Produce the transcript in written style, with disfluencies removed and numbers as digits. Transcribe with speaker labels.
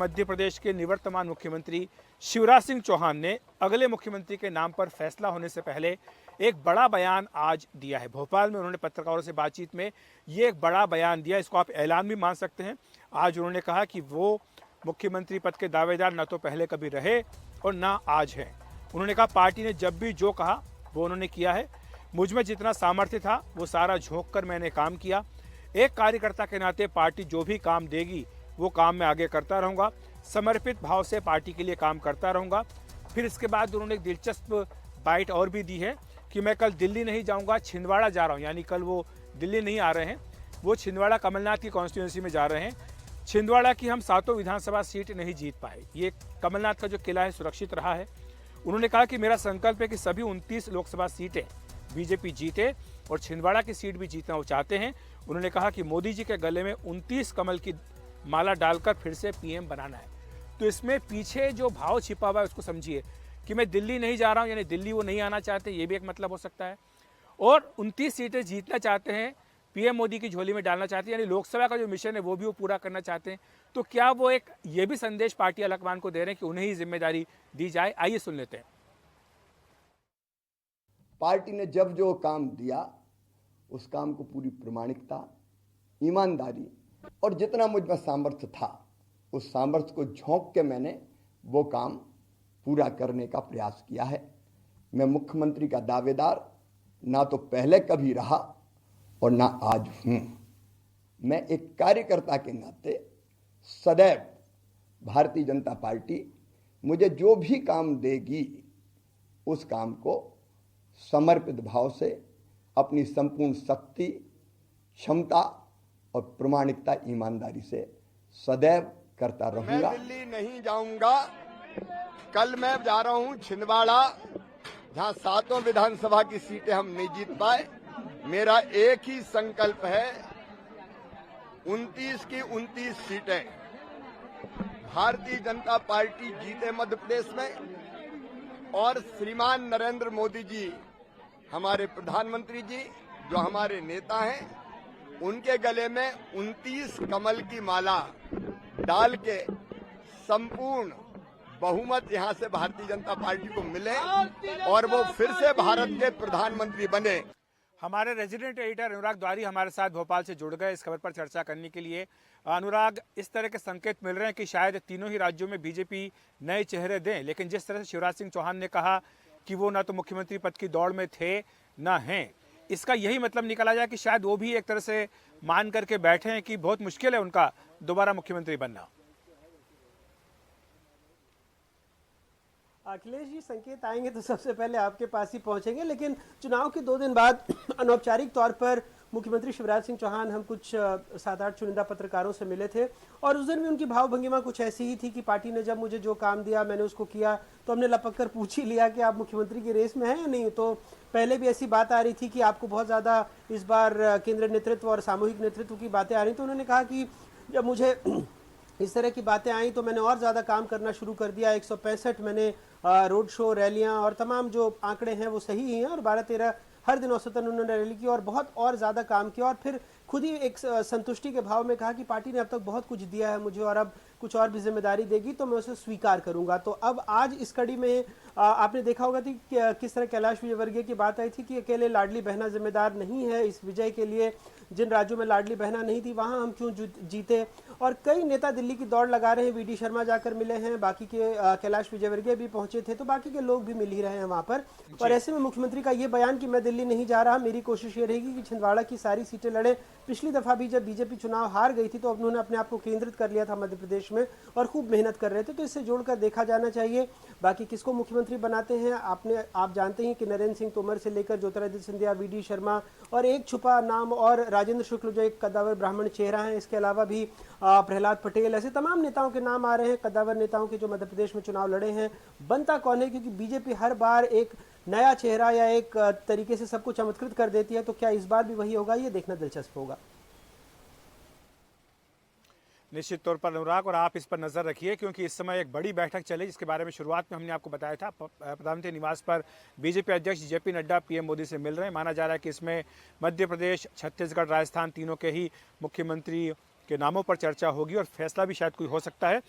Speaker 1: मध्य प्रदेश के निवर्तमान मुख्यमंत्री शिवराज सिंह चौहान ने अगले मुख्यमंत्री के नाम पर फैसला होने से पहले एक बड़ा बयान आज दिया है। भोपाल में उन्होंने पत्रकारों से बातचीत में ये एक बड़ा बयान दिया, इसको आप ऐलान भी मान सकते हैं। आज उन्होंने कहा कि वो मुख्यमंत्री पद के दावेदार न तो पहले कभी रहे और ना आज है। उन्होंने कहा पार्टी ने जब भी जो कहा वो उन्होंने किया है। मुझ में जितना सामर्थ्य था वो सारा झोंक कर मैंने काम किया। एक कार्यकर्ता के नाते पार्टी जो भी काम देगी वो काम मैं आगे करता रहूँगा, समर्पित भाव से पार्टी के लिए काम करता रहूँगा। फिर इसके बाद उन्होंने एक दिलचस्प बाइट और भी दी है कि मैं कल दिल्ली नहीं जाऊँगा, छिंदवाड़ा जा रहा हूँ। यानी कल वो दिल्ली नहीं आ रहे हैं, वो छिंदवाड़ा कमलनाथ की कॉन्स्टिट्यूंसी में जा रहे हैं। छिंदवाड़ा की हम 7 विधानसभा सीट नहीं जीत पाए, ये कमलनाथ का जो किला है सुरक्षित रहा है। उन्होंने कहा कि मेरा संकल्प है कि सभी 29 लोकसभा सीटें बीजेपी जीते और छिंदवाड़ा की सीट भी जीतना वो चाहते हैं। उन्होंने कहा कि मोदी जी के गले में 29 कमल की माला डालकर फिर से पीएम बनाना है। तो इसमें पीछे जो भाव छिपा हुआ है उसको समझिए कि मैं दिल्ली नहीं जा रहा हूं, यानी दिल्ली वो नहीं आना चाहते, ये भी एक मतलब हो सकता है। और 29 सीटें जीतना चाहते हैं, पीएम मोदी की झोली में डालना चाहते हैं, यानी लोकसभा का जो मिशन है वो भी वो पूरा करना चाहते हैं। तो क्या वो एक ये भी संदेश पार्टी आलाकमान को दे रहे हैं कि उन्हें ही जिम्मेदारी दी जाए? आइए सुन लेते हैं।
Speaker 2: पार्टी ने जब जो काम दिया उस काम को पूरी प्रामाणिकता, ईमानदारी और जितना मुझ में सामर्थ्य था उस सामर्थ्य को झोंक के मैंने वो काम पूरा करने का प्रयास किया है। मैं मुख्यमंत्री का दावेदार ना तो पहले कभी रहा और ना आज हूं। मैं एक कार्यकर्ता के नाते सदैव भारतीय जनता पार्टी मुझे जो भी काम देगी उस काम को समर्पित भाव से अपनी संपूर्ण शक्ति, क्षमता और प्रामाणिकता, ईमानदारी से सदैव करता रहूंगा।
Speaker 3: मैं दिल्ली नहीं जाऊंगा। कल मैं जा रहा हूं छिंदवाड़ा, जहां 7 विधानसभा की सीटें हम नहीं जीत पाए। मेरा एक ही संकल्प है, 29 की 29 सीटें भारतीय जनता पार्टी जीते मध्य प्रदेश में। और श्रीमान नरेंद्र मोदी जी, हमारे प्रधानमंत्री जी, जो हमारे नेता हैं, उनके गले में 29 कमल की माला डाल के संपूर्ण बहुमत यहां से भारतीय जनता पार्टी को मिले और वो फिर से भारत के प्रधानमंत्री बने।
Speaker 1: हमारे रेजिडेंट एडिटर अनुराग द्वारी हमारे साथ भोपाल से जुड़ गए इस खबर पर चर्चा करने के लिए। अनुराग, इस तरह के संकेत मिल रहे हैं कि शायद तीनों ही राज्यों में बीजेपी नए चेहरे दें, लेकिन जिस तरह से शिवराज सिंह चौहान ने कहा कि वो ना तो मुख्यमंत्री पद की दौड़ में थे ना हैं, इसका यही मतलब निकाला जाए कि शायद वो भी एक तरह से मान करके बैठे हैं कि बहुत मुश्किल है उनका दोबारा मुख्यमंत्री बनना।
Speaker 4: अखिलेश जी, संकेत आएंगे तो सबसे पहले आपके पास ही पहुंचेंगे, लेकिन चुनाव के 2 दिन बाद अनौपचारिक तौर पर मुख्यमंत्री शिवराज सिंह चौहान हम कुछ 7-8 चुनिंदा पत्रकारों से मिले थे और उस दिन भी उनकी भाव भंगिमा कुछ ऐसी ही थी कि पार्टी ने जब मुझे जो काम दिया मैंने उसको किया। तो हमने लपक कर पूछ ही लिया कि आप मुख्यमंत्री की रेस में हैं या नहीं। तो पहले भी ऐसी बात आ रही थी कि आपको बहुत ज़्यादा इस बार केंद्रीय नेतृत्व और सामूहिक नेतृत्व की बातें आ रही। तो उन्होंने कहा कि जब मुझे इस तरह की बातें आई तो मैंने और ज़्यादा काम करना शुरू कर दिया। 165 मैंने रोड शो, रैलियां और तमाम जो आंकड़े हैं वो सही ही हैं और 12-13 हर दिन औसतन उन्होंने रैली की और बहुत और ज़्यादा काम किया और फिर खुद ही एक संतुष्टि के भाव में कहा कि पार्टी ने अब तक बहुत कुछ दिया है मुझे और अब कुछ और भी जिम्मेदारी देगी तो मैं उसे स्वीकार करूंगा। तो अब आज इस कड़ी में आपने देखा होगा कि किस तरह कैलाश विजयवर्गीय की बात आई थी कि अकेले लाडली बहना जिम्मेदार नहीं है इस विजय के लिए। जिन राज्यों में लाडली बहना नहीं थी वहां हम क्यों जीते। और कई नेता दिल्ली की दौड़ लगा रहे हैं। वी डी शर्मा जाकर मिले हैं, बाकी के कैलाश विजयवर्गीय भी पहुंचे थे, तो बाकी के लोग भी मिल ही रहे हैं वहां पर। और ऐसे में मुख्यमंत्री का ये बयान कि मैं दिल्ली नहीं जा रहा, मेरी कोशिश ये रहेगी कि छिंदवाड़ा की सारी सीटें लड़े। पिछली दफा भी जब बीजेपी चुनाव हार गई थी तो उन्होंने अपने आप को केंद्रित कर लिया था मध्य प्रदेश में और खूब मेहनत कर रहे थे। तो इससे जोड़कर देखा जाना चाहिए। बाकी किसको मुख्यमंत्री बनाते हैं आप जानते हैं कि नरेंद्र सिंह तोमर से लेकर ज्योतिरादित्य सिंधिया, वी डी शर्मा और एक छुपा नाम और राजेंद्र शुक्ल जो एक कद्दावर ब्राह्मण चेहरा है, इसके अलावा भी प्रहलाद पटेल, ऐसे तमाम नेताओं के नाम आ रहे हैं, कद्दावर नेताओं के जो मध्य प्रदेश में चुनाव लड़े हैं। बनता कौन है, क्योंकि बीजेपी हर बार एक नया चेहरा या एक तरीके से सबको चमत्कृत कर देती है। तो क्या इस बार भी वही होगा, ये देखना दिलचस्प होगा।
Speaker 1: निश्चित तौर पर अनुराग, और आप इस पर नजर रखिए क्योंकि इस समय एक बड़ी बैठक चले जिसके बारे में शुरुआत में हमने आपको बताया था। प्रधानमंत्री निवास पर बीजेपी अध्यक्ष जेपी नड्डा पीएम मोदी से मिल रहे हैं। माना जा रहा है कि इसमें मध्य प्रदेश, छत्तीसगढ़, राजस्थान तीनों के ही मुख्यमंत्री के नामों पर चर्चा होगी और फैसला भी शायद कोई हो सकता है।